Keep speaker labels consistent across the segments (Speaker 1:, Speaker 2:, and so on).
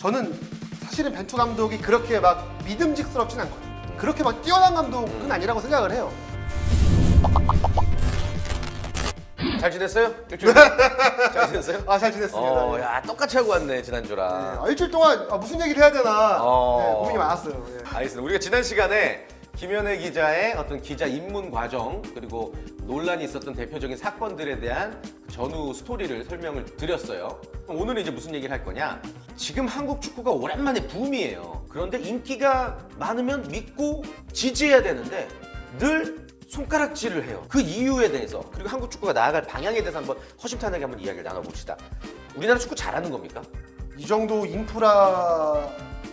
Speaker 1: 저는 사실은 벤투 감독이 그렇게 막 믿음직스럽진 않거든요. 그렇게 막 뛰어난 감독은 아니라고 생각을 해요.
Speaker 2: 잘 지냈어요? 일주일 잘 지냈어요?
Speaker 1: 아, 잘 지냈습니다. 네.
Speaker 2: 야 똑같이 하고 왔네 지난주랑.
Speaker 1: 일주일 동안 무슨 얘기를 해야 되나 고민이 많았어요. 예.
Speaker 2: 알겠습니다. 우리가 지난 시간에 김현애 기자의 어떤 기자 입문 과정 그리고 논란이 있었던 대표적인 사건들에 대한 전후 스토리를 설명을 드렸어요. 그럼 오늘은 이제 무슨 얘기를 할 거냐? 지금 한국 축구가 오랜만에 붐이에요. 그런데 인기가 많으면 믿고 지지해야 되는데 늘 손가락질을 해요. 그 이유에 대해서 그리고 한국 축구가 나아갈 방향에 대해서 한번 허심탄회하게 한번 이야기를 나눠봅시다. 우리나라 축구 잘하는 겁니까?
Speaker 1: 이 정도 인프라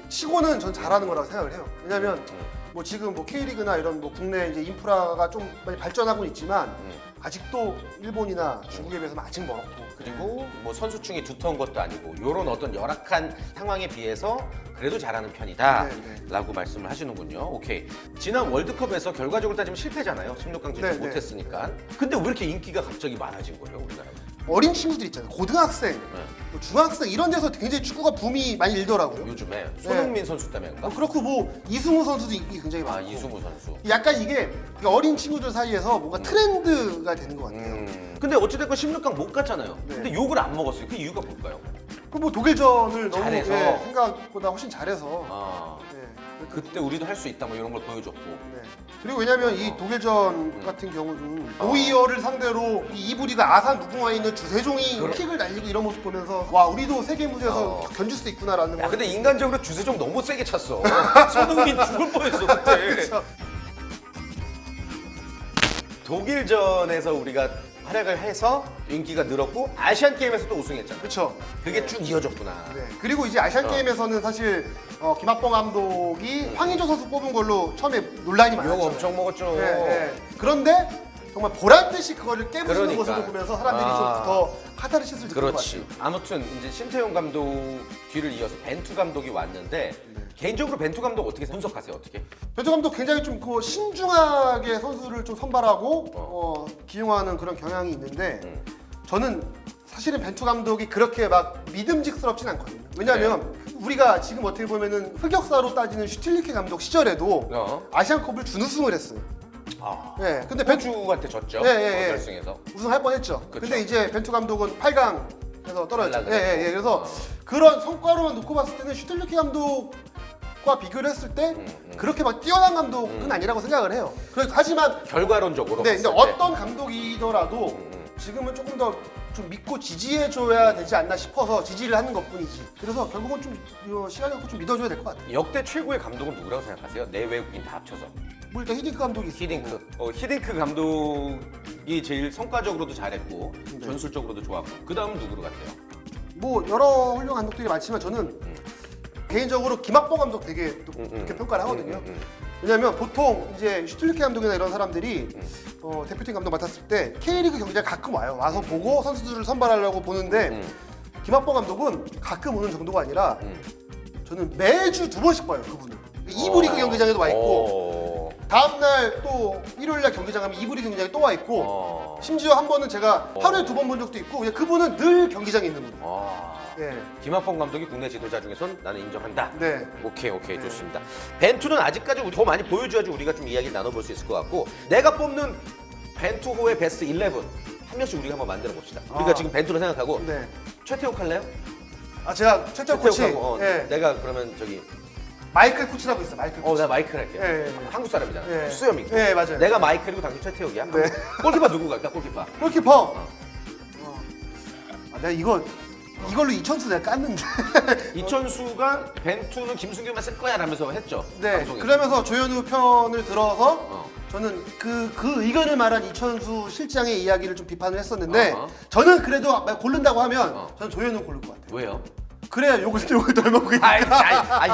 Speaker 1: 치고는 전 잘하는 거라고 생각을 해요. 왜냐면 뭐 지금 뭐 K리그나 이런 뭐 국내 이제 인프라가 좀 많이 발전하고 있지만 아직도 일본이나 중국에 비해서는 아직 멀었고
Speaker 2: 그리고 뭐 선수층이 두터운 것도 아니고 이런 어떤 열악한 상황에 비해서 그래도 잘하는 편이다
Speaker 1: 네.
Speaker 2: 라고 말씀을 하시는군요. 오케이. 지난 월드컵에서 결과적으로 따지면 실패잖아요. 16강 진출
Speaker 1: 네.
Speaker 2: 못했으니까. 근데 왜 이렇게 인기가 갑자기 많아진 거예요 우리나라에?
Speaker 1: 어린 친구들 있잖아요. 고등학생, 뭐 중학생 이런 데서 굉장히 축구가 붐이 많이 일더라고요.
Speaker 2: 요즘에 손흥민 선수 때문인가?
Speaker 1: 그렇고 뭐 이승우 선수도 인기 굉장히
Speaker 2: 아
Speaker 1: 많고.
Speaker 2: 이승우 선수.
Speaker 1: 약간 이게 어린 친구들 사이에서 뭔가 트렌드가 되는 것 같아요.
Speaker 2: 근데 어찌됐건 16강 못 갔잖아요.
Speaker 1: 네.
Speaker 2: 근데 욕을 안 먹었어요. 그 이유가 뭘까요?
Speaker 1: 그 뭐 독일전을 너무
Speaker 2: 잘해서.
Speaker 1: 생각보다 훨씬 잘해서.
Speaker 2: 아
Speaker 1: 예.
Speaker 2: 그때 우리도 할 수 있다 뭐 이런 걸 보여줬고.
Speaker 1: 네. 그리고 왜냐면 이 독일전 같은 경우는 노이어를 상대로 이 이브리가 아산 무궁화에 있는 주세종이 킥을 날리고 이런 모습 보면서 와 우리도 세계 무대에서 견줄 수 있구나라는
Speaker 2: 야
Speaker 1: 거.
Speaker 2: 근데 인간적으로 주세종 너무 세게 찼어. 손흥민 죽을 뻔했어 그때.
Speaker 1: 그렇죠.
Speaker 2: 독일전에서 우리가 활약을 해서 인기가 늘었고 아시안 게임에서도 우승했잖아.
Speaker 1: 그렇죠.
Speaker 2: 그게 쭉 이어졌구나.
Speaker 1: 네. 그리고 이제 아시안 게임에서는 사실 김학범 감독이 황의조 선수 뽑은 걸로 처음에 논란이
Speaker 2: 욕
Speaker 1: 많았죠.
Speaker 2: 엄청 먹었죠.
Speaker 1: 네. 그런데 정말 보란 듯이 그거를 깨부수는
Speaker 2: 그러니까.
Speaker 1: 모습을 보면서 사람들이 좀 더 카타르시스를 느낀 것
Speaker 2: 그렇지.
Speaker 1: 같아요.
Speaker 2: 아무튼 이제 신태용 감독 뒤를 이어서 벤투 감독이 왔는데 개인적으로 벤투 감독 어떻게 분석하세요? 어떻게?
Speaker 1: 벤투 감독 굉장히 좀 그 신중하게 선수를 좀 선발하고 기용하는 그런 경향이 있는데 저는 사실은 벤투 감독이 그렇게 막 믿음직스럽진 않거든요. 왜냐하면 우리가 지금 어떻게 보면은 흑역사로 따지는 슈틸리케 감독 시절에도 아시안컵을 준우승을 했어요.
Speaker 2: 아,
Speaker 1: 네, 근데 벤투
Speaker 2: 호주한테 졌죠.
Speaker 1: 예.
Speaker 2: 결승에서.
Speaker 1: 우승할 뻔했죠.
Speaker 2: 그쵸.
Speaker 1: 근데 이제 벤투 감독은 8강에서 떨어졌죠.
Speaker 2: 탈락을 했고.
Speaker 1: 그래서 그런 성과로만 놓고 봤을 때는 슈틸리케 감독과 비교를 했을 때 그렇게 막 뛰어난 감독은 아니라고 생각을 해요. 하지만
Speaker 2: 결과론적으로.
Speaker 1: 네, 근데
Speaker 2: 봤을 때.
Speaker 1: 어떤 감독이더라도 지금은 조금 더 좀 믿고 지지해줘야 되지 않나 싶어서 지지를 하는 것뿐이지. 그래서 결국은 좀 시간이 갖고 좀 믿어줘야 될 것 같아요.
Speaker 2: 역대 최고의 감독은 누구라고 생각하세요? 내 외국인 다 합쳐서.
Speaker 1: 뭐 일단 히딩크 감독이 있어요.
Speaker 2: 히딩크 감독이 제일 성과적으로도 잘했고 전술적으로도 좋았고 그 다음 누구로 같아요?
Speaker 1: 뭐 여러 훌륭한 감독들이 많지만 저는 개인적으로 김학범 감독 되게 또 그렇게 평가를 하거든요. 왜냐면 보통 이제 슈틸리케 감독이나 이런 사람들이 대표팀 감독 맡았을 때 K리그 경기장 가끔 와서 보고 선수들을 선발하려고 보는데 김학범 감독은 가끔 오는 정도가 아니라 저는 매주 2번씩 봐요 그분을. 2부 리그 경기장에도 와 있고 다음날 또 일요일날 경기장 가면 2부 리그 경기장에 또 와 있고 심지어 한 번은 제가 하루에 2번 본 적도 있고 그냥 그분은 늘 경기장에 있는 분이에요. 네.
Speaker 2: 김학범 감독이 국내 지도자 중에선 나는 인정한다.
Speaker 1: 네.
Speaker 2: 오케이 좋습니다. 벤투는 아직까지 더 많이 보여줘야지 우리가 좀 이야기를 나눠볼 수 있을 것 같고 내가 뽑는 벤투호의 베스트 11 한 명씩 우리가 한번 만들어 봅시다. 우리가 지금 벤투를 생각하고
Speaker 1: 네.
Speaker 2: 최태욱 할래요?
Speaker 1: 제가 최태욱 코치.
Speaker 2: 최태욱하고
Speaker 1: 네.
Speaker 2: 내가 그러면 저기
Speaker 1: 마이클 코치라고 있어. 마이클 코치.
Speaker 2: 내가 마이클 할게요.
Speaker 1: 네.
Speaker 2: 한국 사람이잖아.
Speaker 1: 네.
Speaker 2: 수염이.
Speaker 1: 네, 맞아요.
Speaker 2: 내가 마이클이고 당신 최태욱이야.
Speaker 1: 네.
Speaker 2: 골키퍼 누구 갈까? 골키퍼.
Speaker 1: 골키퍼. 내가 이걸로 이천수 내가 깠는데.
Speaker 2: 이천수가 벤투는 김승규만 쓸 거야 라면서 했죠.
Speaker 1: 네.
Speaker 2: 방송에서.
Speaker 1: 그러면서 조현우 편을 들어서 저는 그 의견을 말한 이천수 실장의 이야기를 좀 비판을 했었는데 저는 그래도 고른다고 하면 저는 조현우 고를 것 같아요.
Speaker 2: 왜요?
Speaker 1: 그래야 욕을 덜 먹으니까.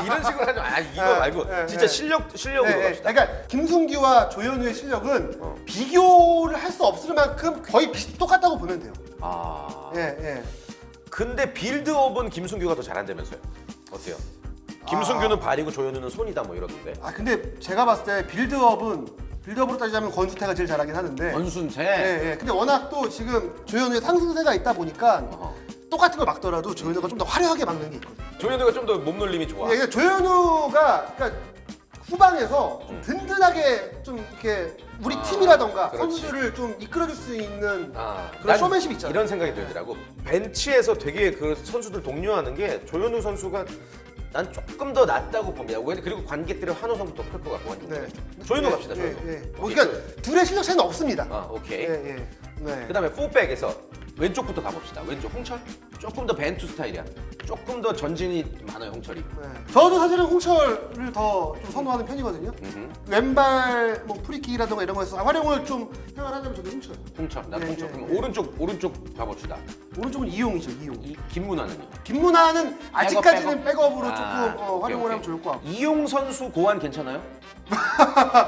Speaker 2: 이런 식으로 하지 마. 이거 말고 진짜 실력으로 갑시다.
Speaker 1: 그러니까 김승규와 조현우의 실력은 비교를 할 수 없을 만큼 거의 똑같다고 보면 돼요. 예.
Speaker 2: 근데 빌드업은 김승규가 더 잘한다면서요? 어때요? 김승규는 발이고 조현우는 손이다 뭐 이러던데.
Speaker 1: 근데 제가 봤을 때 빌드업으로 따지자면 권수태가 제일 잘하긴 하는데.
Speaker 2: 권순태.
Speaker 1: 예. 근데 워낙 또 지금 조현우의 상승세가 있다 보니까 똑같은 걸 막더라도 조현우가 좀 더 화려하게 막는 게 있거든요.
Speaker 2: 조현우가 좀 더 몸놀림이 좋아.
Speaker 1: 예, 조현우가 그러니까 후방에서 좀 든든하게 좀 이렇게 우리 팀이라던가
Speaker 2: 그렇지.
Speaker 1: 선수들을 좀 이끌어줄 수 있는
Speaker 2: 난
Speaker 1: 그런 쇼맨십 있잖아요.
Speaker 2: 이런 생각이 들더라고. ben치에서 되게 그 선수들 독려하는 게 조현우 선수가 난 조금 더 낫다고 봅니다. 그리고 관객들의 환호성도 더 클 것 같고.
Speaker 1: 네.
Speaker 2: 조현우
Speaker 1: 예,
Speaker 2: 갑시다. 조현우.
Speaker 1: 예, 예. 뭐 그러니까 둘의 실력 차이는 없습니다.
Speaker 2: 오케이.
Speaker 1: 예, 예. 네.
Speaker 2: 그다음에 포백에서 왼쪽부터 가봅시다. 왼쪽 홍철 조금 더 벤투 스타일이야. 조금 더 전진이 많아요 홍철이.
Speaker 1: 네. 저도 사실은 홍철을 더 좀 선호하는 편이거든요. 왼발 뭐 프리킥이라든가 이런 거에서 활용을 좀 생각하자면 저도 홍철.
Speaker 2: 홍철 나도
Speaker 1: 예,
Speaker 2: 홍철.
Speaker 1: 예,
Speaker 2: 그럼
Speaker 1: 예.
Speaker 2: 오른쪽 가봅시다.
Speaker 1: 오른쪽은 이용이죠, 이용.
Speaker 2: 김문환은요?
Speaker 1: 김문환은 아직까지는
Speaker 2: 백업?
Speaker 1: 백업으로
Speaker 2: 아,
Speaker 1: 조금
Speaker 2: 오케이,
Speaker 1: 활용을
Speaker 2: 오케이.
Speaker 1: 하면 좋을 것 같고.
Speaker 2: 이용 선수 고안 괜찮아요?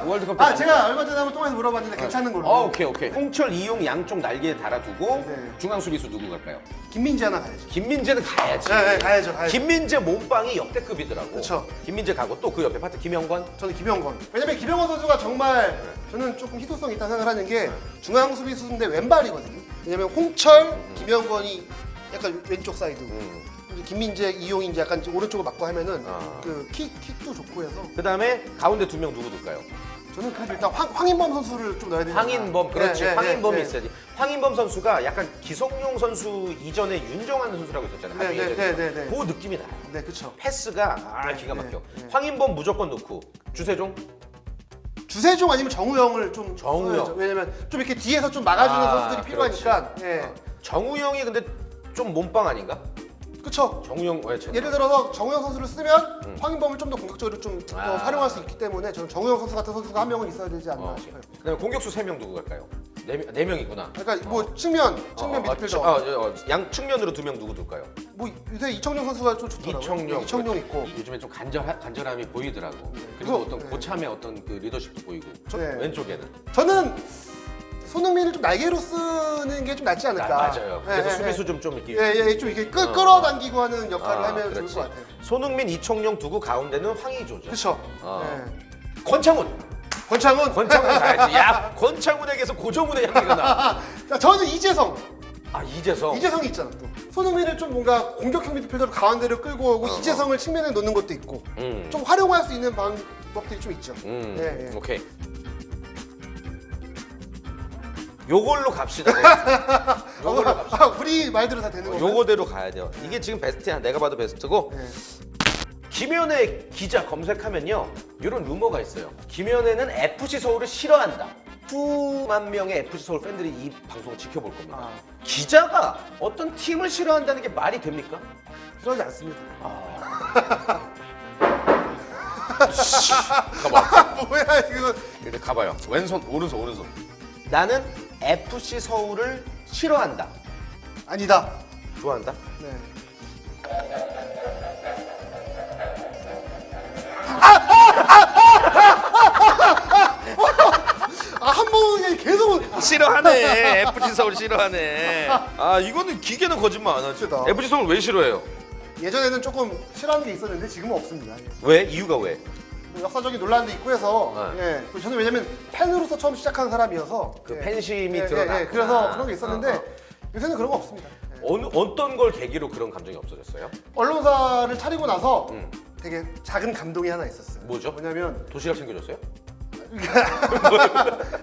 Speaker 2: 월드컵 때
Speaker 1: 아, 제가 얼마 전에 한번 통화해서 물어봤는데 괜찮은 걸로.
Speaker 2: 오케이. 홍철, 이용 양쪽 날개에 달아두고
Speaker 1: 네.
Speaker 2: 중앙 수비수 누구 갈까요?
Speaker 1: 김민재 하나 가야죠.
Speaker 2: 김민재는 가야지.
Speaker 1: 네, 가야죠.
Speaker 2: 김민재 몸빵이 역대급이더라고.
Speaker 1: 그쵸.
Speaker 2: 김민재 가고 또 그 옆에 파트 김영권.
Speaker 1: 저는 김영건. 왜냐면 김영건 선수가 정말 저는 조금 희소성 있다 생각하는 게 중앙 수비수인데 왼발이거든요. 왜냐면 홍철, 김영건이 약간 왼쪽 사이드. 이제 김민재, 이용이 이제 약간 오른쪽을 맞고 하면은 그 킥도 좋고 해서
Speaker 2: 그다음에 가운데 두 명 누구 둘까요?
Speaker 1: 저는 그래도 일단 황인범 선수를 좀 넣어야 되지 않나.
Speaker 2: 황인범, 그렇지.
Speaker 1: 네, 네,
Speaker 2: 황인범이
Speaker 1: 네.
Speaker 2: 있어야지. 황인범 선수가 약간 기성용 선수 이전에 윤정환 선수라고 있었잖아요.
Speaker 1: 네,
Speaker 2: 한국에
Speaker 1: 네,
Speaker 2: 있었죠.
Speaker 1: 네, 네.
Speaker 2: 그 느낌이 나요.
Speaker 1: 네, 그렇죠.
Speaker 2: 패스가 기가
Speaker 1: 네,
Speaker 2: 막혀.
Speaker 1: 네.
Speaker 2: 황인범 무조건 넣고 주세종.
Speaker 1: 주세종 아니면 정우영을 좀
Speaker 2: 정우영.
Speaker 1: 써야죠. 왜냐면 좀 이렇게 뒤에서 좀 막아주는 선수들이 필요하니까.
Speaker 2: 그렇지.
Speaker 1: 예.
Speaker 2: 정우영이 근데 좀 몸빵 아닌가?
Speaker 1: 그렇죠.
Speaker 2: 정우영 왜 제?
Speaker 1: 예를 들어서 정우영 선수를 쓰면 황인범을 좀 더 공격적으로 좀 더 활용할 수 있기 때문에 저는 정우영 선수 같은 선수가 한 명은 있어야 되지 않나 싶어요.
Speaker 2: 그다음에 공격수 3명 누구 갈까요? 네 명이구나.
Speaker 1: 그러니까 뭐 측면 미드필더
Speaker 2: 양 측면으로 2명 누구 둘까요?
Speaker 1: 뭐 요새 이청용 선수가 좀 좋더라고요. 이청용 있고
Speaker 2: 요즘에 좀 간절함이 보이더라고. 그리고
Speaker 1: 그리고,
Speaker 2: 어떤
Speaker 1: 네.
Speaker 2: 고참의 어떤 그 리더십도 보이고.
Speaker 1: 네.
Speaker 2: 왼쪽에는
Speaker 1: 저는 손흥민을 좀 날개로 쓰는 게 좀 낫지 않을까.
Speaker 2: 맞아요. 그래서
Speaker 1: 예,
Speaker 2: 수비수
Speaker 1: 예.
Speaker 2: 좀 이렇게.
Speaker 1: 예, 좀 이렇게 끌어당기고 하는 역할을 하면
Speaker 2: 그렇지.
Speaker 1: 좋을 것 같아요.
Speaker 2: 손흥민, 이청용 두고 가운데는 황의조죠.
Speaker 1: 그렇죠.
Speaker 2: 권창훈.
Speaker 1: 권창훈.
Speaker 2: 권창훈 가야지. 야, 권창훈에게서 고정훈의 향기가 나.
Speaker 1: 자, 저는 이재성.
Speaker 2: 이재성.
Speaker 1: 이재성이 있잖아 또. 손흥민을 좀 뭔가 공격형 미드필더로 가운데로 끌고 오고 이재성을 측면에 놓는 것도 있고 좀 활용할 수 있는 방법들이 좀 있죠. 예, 예.
Speaker 2: 오케이. 요걸로 갑시다. 요걸로 갑시다.
Speaker 1: 우리 말대로 다 되는 거예요.
Speaker 2: 요거대로 가야 돼요. 이게 지금 베스트야. 내가 봐도 베스트고.
Speaker 1: 네.
Speaker 2: 김연애 기자 검색하면요. 이런 루머가 있어요. 김연애는 FC 서울을 싫어한다. 수만 명의 FC 서울 팬들이 이 방송을 지켜볼 겁니다. 기자가 어떤 팀을 싫어한다는 게 말이 됩니까?
Speaker 1: 그러지 않습니다.
Speaker 2: 가봐.
Speaker 1: 뭐야 이거.
Speaker 2: 이렇게 가봐요. 왼손, 오른손. 나는 FC 서울을 싫어한다.
Speaker 1: 아니다.
Speaker 2: 좋아한다?
Speaker 1: 네. 한 번에 계속
Speaker 2: 싫어하네. FC 서울 싫어하네. 이거는 기계는 거짓말 안 하지.
Speaker 1: 그렇다.
Speaker 2: FC 서울 왜 싫어해요?
Speaker 1: 예전에는 조금 싫어하는 게 있었는데 지금은 없습니다.
Speaker 2: 왜? 이유가 왜?
Speaker 1: 역사적인 논란도 있고 해서 예. 저는 왜냐면 팬으로서 처음 시작한 사람이어서
Speaker 2: 그
Speaker 1: 예.
Speaker 2: 팬심이
Speaker 1: 예,
Speaker 2: 드러나.
Speaker 1: 예, 그래서 그런 게 있었는데 요새는 그런 거 없습니다. 예.
Speaker 2: 어떤 걸 계기로 그런 감정이 없어졌어요?
Speaker 1: 언론사를 차리고 나서 되게 작은 감동이 하나 있었어요.
Speaker 2: 뭐죠?
Speaker 1: 뭐냐면
Speaker 2: 도시락 챙겨줬어요?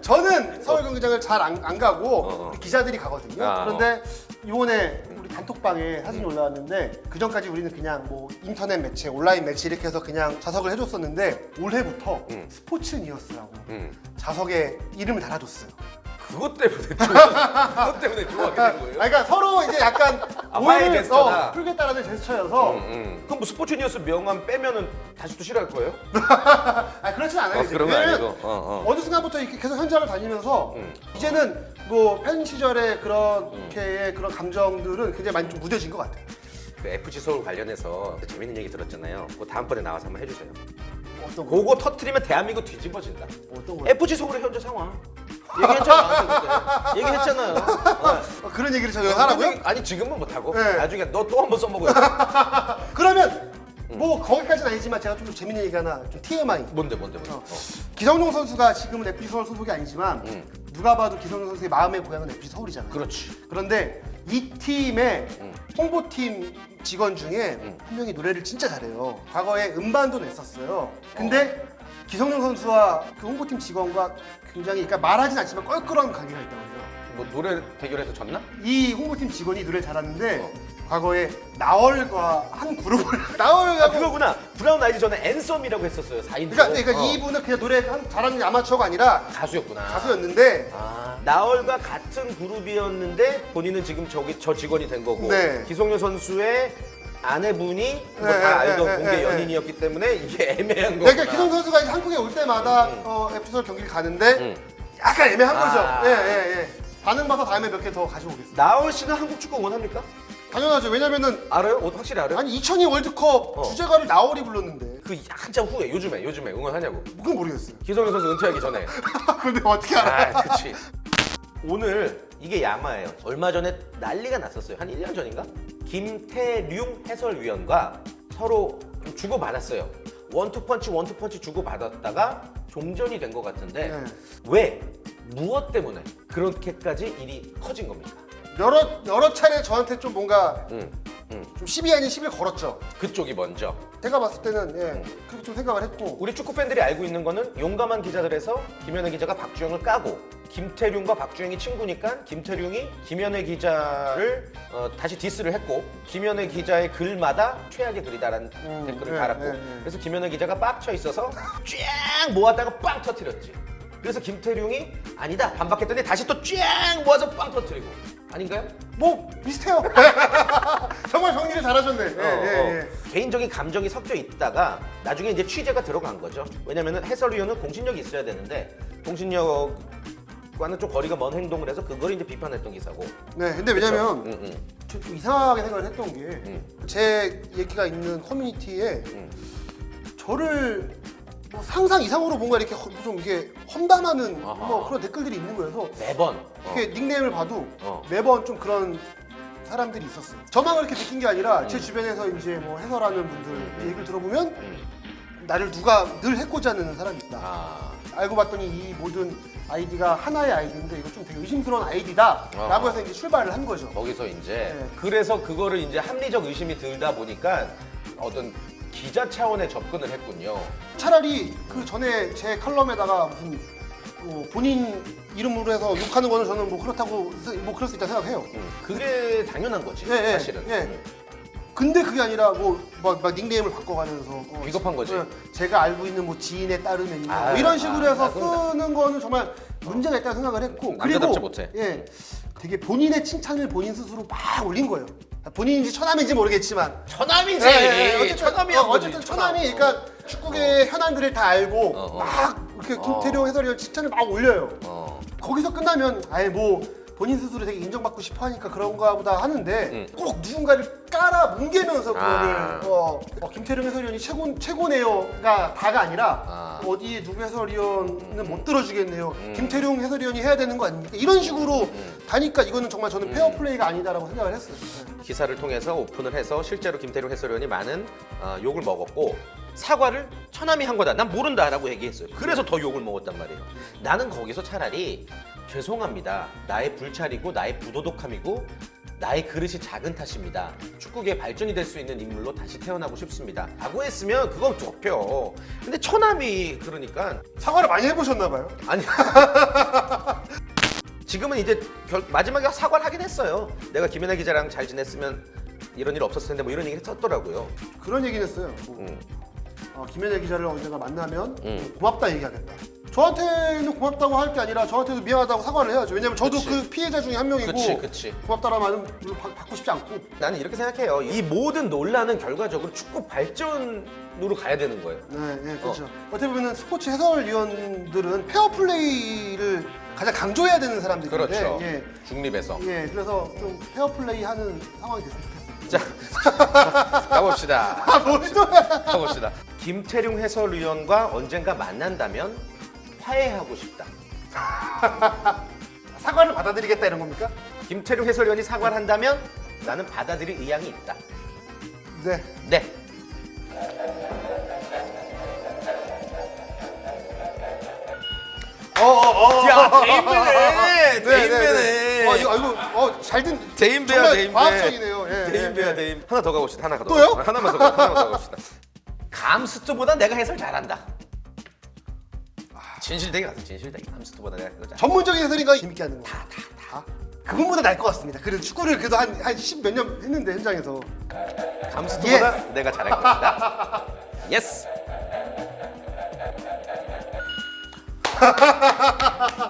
Speaker 1: 저는 서울 경기장을 잘 안 가고 우리 기자들이 가거든요.
Speaker 2: 아,
Speaker 1: 그런데 이번에 우리 단톡방에 사진이 올라왔는데 그 전까지 우리는 그냥 뭐 인터넷 매체, 온라인 매체 이렇게 해서 그냥 자석을 해줬었는데 올해부터 스포츠 뉴스라고 자석에 이름을 달아줬어요.
Speaker 2: 그것 때문에 좋아하게 된 거예요?
Speaker 1: 그러니까 서로 이제 약간
Speaker 2: 화해의 제스처다.
Speaker 1: 풀겠다라는 제스처여서
Speaker 2: 그럼 뭐 스포츠 뉴스 명함 빼면은 다시 또 싫어할 거예요?
Speaker 1: 그렇진 않아요. 이제.
Speaker 2: 그런 건
Speaker 1: 왜냐면
Speaker 2: 아니고.
Speaker 1: 어느 순간부터 이렇게 계속 현장을 다니면서 이제는 뭐 팬 시절의 그렇게의 그런 감정들은 굉장히 많이 좀 무뎌진 것 같아요.
Speaker 2: 그 FC 서울 관련해서 재밌는 얘기 들었잖아요. 그거 다음번에 나와서 한번 해주세요.
Speaker 1: 어떤 거?
Speaker 2: 그거 터트리면 대한민국 뒤집어진다.
Speaker 1: 어떤 거?
Speaker 2: FC 서울의 현재 상황. 얘기했잖아. 얘기했잖아요.
Speaker 1: 그런 얘기를 저희가 하라고요?
Speaker 2: 아니 지금은 못하고
Speaker 1: 네.
Speaker 2: 나중에 너 또 한 번 써먹어요.
Speaker 1: 그러면 뭐 거기까지는 아니지만 제가 좀 재밌는 얘기 하나 좀 TMI.
Speaker 2: 뭔데.
Speaker 1: 기성용 선수가 지금은 FC 서울 소속이 아니지만 누가 봐도 기성용 선수의 마음의 고향은 FC 서울이잖아요.
Speaker 2: 그렇지.
Speaker 1: 그런데 이 팀의 홍보팀 직원 중에 한 명이 노래를 진짜 잘해요. 과거에 음반도 냈었어요. 근데 기성용 선수와 그 홍보팀 직원과 굉장히 그러니까 말하진 않지만 껄끄러운 관계가 있다고요.
Speaker 2: 뭐 노래 대결에서 졌나?
Speaker 1: 이 홍보팀 직원이 노래를 잘하는데 과거에 나얼과 한 그룹을 나얼하고
Speaker 3: 그거구나. 브라운 아이즈 전에 앤썸이라고 했었어요. 4인조.
Speaker 1: 그러니까 이분은 그냥 노래 잘하는 아마추어가 아니라
Speaker 2: 가수였구나.
Speaker 1: 가수였는데
Speaker 3: 아, 나얼과 같은 그룹이었는데 본인은 지금 저 직원이 된 거고
Speaker 1: 네.
Speaker 3: 기성용 선수의 아내분이 뭐
Speaker 1: 네,
Speaker 3: 다 알던
Speaker 1: 네,
Speaker 3: 공개
Speaker 1: 네,
Speaker 3: 연인이었기 때문에 이게 애매한 거구나.
Speaker 1: 그러니까 기성 선수가 이제 한국에 올 때마다 에피소드 경기를 가는데 약간 애매한 거죠.
Speaker 3: 아.
Speaker 1: 예. 반응 봐서 다음에 몇 개 더 가져오겠습니다.
Speaker 3: 나얼 씨는 한국 축구 원합니까?
Speaker 1: 당연하죠. 왜냐면은
Speaker 3: 알아요? 확실히 알아요?
Speaker 1: 아니 2002 월드컵 주제가를 나얼이 불렀는데
Speaker 3: 그 한참 후에 요즘에 응원하냐고.
Speaker 1: 그건 모르겠어요.
Speaker 3: 기성용 선수 은퇴하기 전에.
Speaker 1: 근데 어떻게 알아?
Speaker 3: 아, 그치. 오늘 이게 야마예요. 얼마 전에 난리가 났었어요. 한 1년 전인가? 김태룡 해설위원과 서로 좀 주고받았어요. 원투펀치 주고받았다가 종전이 된 것 같은데
Speaker 1: 네.
Speaker 3: 왜? 무엇 때문에 그렇게까지 일이 커진 겁니까?
Speaker 1: 여러 차례 저한테 좀 뭔가
Speaker 3: 응.
Speaker 1: 좀 시비 아닌 시비를 걸었죠.
Speaker 3: 그쪽이 먼저.
Speaker 1: 제가 봤을 때는 그렇게 좀 생각을 했고
Speaker 3: 우리 축구 팬들이 알고 있는 거는 용감한 기자들에서 김현애 기자가 박주영을 까고 김태룡과 박주영이 친구니까 김태룡이 김현애 기자를 다시 디스를 했고 김현애 기자의 글마다 최악의 글이다라는 댓글을
Speaker 1: 네,
Speaker 3: 달았고
Speaker 1: 네.
Speaker 3: 그래서 김현애 기자가 빡쳐 있어서 쫙 모았다가 빵 터뜨렸지. 그래서 김태룡이 아니다 반박했더니 다시 또 쫙 모아서 빵 터뜨리고 아닌가요?
Speaker 1: 뭐 비슷해요. 정말 정리를 잘하셨네. 예.
Speaker 3: 개인적인 감정이 섞여 있다가 나중에 이제 취재가 들어간 거죠. 왜냐면은 해설위원은 공신력이 있어야 되는데 공신력과는 좀 거리가 먼 행동을 해서 그걸 이제 비판했던 기사고.
Speaker 1: 네, 근데 왜냐면
Speaker 3: 응.
Speaker 1: 좀 이상하게 생각을 했던 게 제 얘기가 있는 커뮤니티에 저를 뭐 상상 이상으로 뭔가 이렇게 좀 이게 험담하는
Speaker 3: 아하.
Speaker 1: 뭐 그런 댓글들이 있는 거여서
Speaker 3: 매번.
Speaker 1: 이렇게 닉네임을 봐도
Speaker 3: 어.
Speaker 1: 매번 좀 그런 사람들이 있었어요. 저만 그렇게 느낀 게 아니라 제 주변에서 이제 뭐 해설하는 분들 얘기를 들어보면 나를 누가 늘 해코지하는 사람이 있다.
Speaker 3: 아.
Speaker 1: 알고 봤더니 이 모든 아이디가 하나의 아이디인데 이거 좀 되게 의심스러운 아이디다라고 해서 이제 출발을 한 거죠.
Speaker 3: 거기서 이제
Speaker 1: 네.
Speaker 3: 그래서 그거를 이제 합리적 의심이 들다 보니까 어떤 기자 차원의 접근을 했군요.
Speaker 1: 차라리 그 전에 제 칼럼에다가 무슨 본인 이름으로 해서 욕하는 거는 저는 뭐 그렇다고 뭐 그럴 수 있다 생각해요.
Speaker 3: 그게 당연한 거지
Speaker 1: 예,
Speaker 3: 사실은.
Speaker 1: 예. 근데 그게 아니라 막 닉네임을 바꿔가면서
Speaker 3: 비겁한 거지.
Speaker 1: 제가 알고 있는 뭐 지인에 따르면
Speaker 3: 아,
Speaker 1: 뭐 이런 식으로 해서
Speaker 3: 그건
Speaker 1: 쓰는 거는 정말 문제가 있다고 생각을 했고
Speaker 3: 남자답지 못해.
Speaker 1: 예, 되게 본인의 칭찬을 본인 스스로 막 올린 거예요. 본인인지 처남인지 모르겠지만
Speaker 3: 처남이지.
Speaker 1: 어쨌든,
Speaker 3: 처남이야.
Speaker 1: 어쨌든 처남이 그러니까 축구계 현안들을 다 알고
Speaker 3: 어.
Speaker 1: 막 이렇게 김태룡 해설위원 칭찬을 막 올려요. 거기서 끝나면 아예 뭐 본인 스스로 되게 인정받고 싶어 하니까 그런가 보다 하는데 꼭 누군가를 깔아 뭉개면서 그거를 김태룡 해설위원이 최고네요가 다가 아니라 어디에 누구 해설위원은 못 들어주겠네요. 김태룡 해설위원이 해야 되는 거 아닙니까? 이런 식으로 가니까 이거는 정말 저는 페어플레이가 아니다라고 생각을 했어요.
Speaker 3: 기사를 통해서 오픈을 해서 실제로 김태룡 해설위원이 많은 욕을 먹었고 사과를 처남이 한 거다. 난 모른다라고 얘기했어요. 그래서 더 욕을 먹었단 말이에요. 나는 거기서 차라리 죄송합니다. 나의 불찰이고 나의 부도덕함이고 나의 그릇이 작은 탓입니다. 축구계 발전이 될 수 있는 인물로 다시 태어나고 싶습니다. 라고 했으면 그건 좁혀. 근데 처남이 그러니까
Speaker 1: 사과를 많이 해보셨나 봐요.
Speaker 3: 아니 지금은 이제 마지막에 사과를 하긴 했어요. 내가 김연아 기자랑 잘 지냈으면 이런 일 없었을 텐데 뭐 이런 얘기를 썼더라고요.
Speaker 1: 그런 얘기는 했어요. 김현애 기자를 언젠가 만나면 고맙다 얘기하겠다. 저한테는 고맙다고 할 게 아니라 저한테도 미안하다고 사과를 해야죠. 왜냐면 저도
Speaker 3: 그치.
Speaker 1: 그 피해자 중에 한 명이고
Speaker 3: 그치.
Speaker 1: 고맙다라는 말은 별로 받고 싶지 않고.
Speaker 3: 나는 이렇게 생각해요. 이 모든 논란은 결과적으로 축구 발전으로 가야 되는 거예요.
Speaker 1: 네, 그렇죠. 어떻게 보면 스포츠 해설위원들은 페어플레이를 가장 강조해야 되는 사람들인데
Speaker 3: 그렇죠. 중립에서.
Speaker 1: 그래서 좀 페어플레이하는 상황이 됐으면 좋겠어요.
Speaker 3: 자, 가봅시다.
Speaker 1: 또
Speaker 3: 가봅시다. 김태룡 해설위원과 언젠가 만난다면 화해하고 싶다.
Speaker 1: 사과를 받아들이겠다 이런 겁니까?
Speaker 3: 김태룡 해설위원이 사과를 한다면 나는 받아들일 의향이 있다.
Speaker 1: 네.
Speaker 3: 네. 야, 대인배네. 대인배네.
Speaker 1: 이거 잘된
Speaker 3: 대인배야,
Speaker 1: 정말
Speaker 3: 대인배.
Speaker 1: 과학적이네요. 예.
Speaker 3: 대인배야 대인. 하나 더 가봅시다. 하나 더.
Speaker 1: 또요?
Speaker 3: 하나만 더 가봅시다. 감스트보다 내가 해설 잘한다. 진실되게 가서 진실되게. 감스트보다 내가 해설 잘한다.
Speaker 1: 전문적인 해설인가 재밌게 하는 거. 다. 그분보다 나을 것 같습니다. 그래도 축구를 그래도 한 10 몇 년 했는데 현장에서.
Speaker 3: 감스트보다 내가 잘할 것이다. 예스.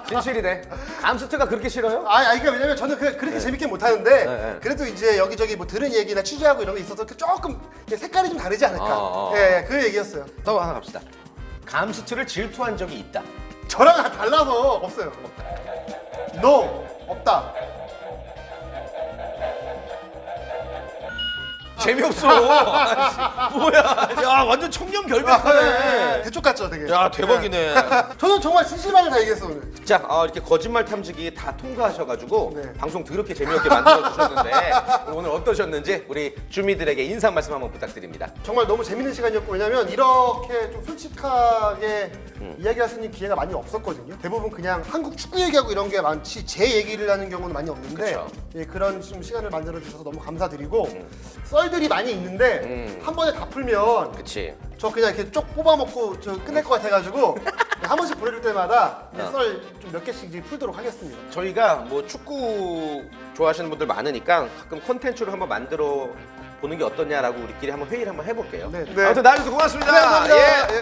Speaker 2: 진실이네. 감스트가 그렇게 싫어요?
Speaker 1: 그러니까 왜냐면 저는 그렇게 재밌게 못 하는데
Speaker 2: 네.
Speaker 1: 그래도 이제 여기저기 뭐 들은 얘기나 취재하고 이런 게 있어서 조금 색깔이 좀 다르지 않을까.
Speaker 3: 어.
Speaker 1: 예, 그 얘기였어요.
Speaker 3: 또 하나 갑시다. 감스트를 질투한 적이 있다.
Speaker 1: 저랑 달라서 없어요. No, 없다.
Speaker 3: 재미없어. 아이씨, 뭐야? 야 완전 청년 결백하네.
Speaker 1: 대쪽 같죠, 되게.
Speaker 3: 야 대박이네.
Speaker 1: 저는 정말 진실만을 다 얘기했어 오늘.
Speaker 3: 자 이렇게 거짓말 탐지기 다 통과하셔가지고
Speaker 1: 네.
Speaker 3: 방송 더럽게 재미없게 만들어 주셨는데 오늘 어떠셨는지 우리 주미들에게 인사 말씀 한번 부탁드립니다.
Speaker 1: 정말 너무 재밌는 시간이었고 왜냐면 이렇게 좀 솔직하게 이야기할 수 있는 기회가 많이 없었거든요. 대부분 그냥 한국 축구 얘기하고 이런 게 많지 제 얘기를 하는 경우는 많이 없는데
Speaker 3: 그쵸.
Speaker 1: 예, 그런 좀 시간을 만들어 주셔서 너무 감사드리고 썰들이 많이 있는데 한 번에 다 풀면
Speaker 3: 그치.
Speaker 1: 저 그냥 이렇게 쪽 뽑아먹고 저 끝낼 것 같아가지고 한 번씩 보내줄 때마다 썰 좀 몇 개씩 이제 풀도록 하겠습니다.
Speaker 3: 저희가 뭐 축구 좋아하시는 분들 많으니까 가끔 콘텐츠로 한번 만들어 보는 게 어떠냐라고 우리끼리 한번 회의를 한번 해볼게요.
Speaker 1: 네.
Speaker 3: 아무튼 나와주셔서 고맙습니다.
Speaker 1: 네, 감사합니다.
Speaker 3: 예.
Speaker 1: 예.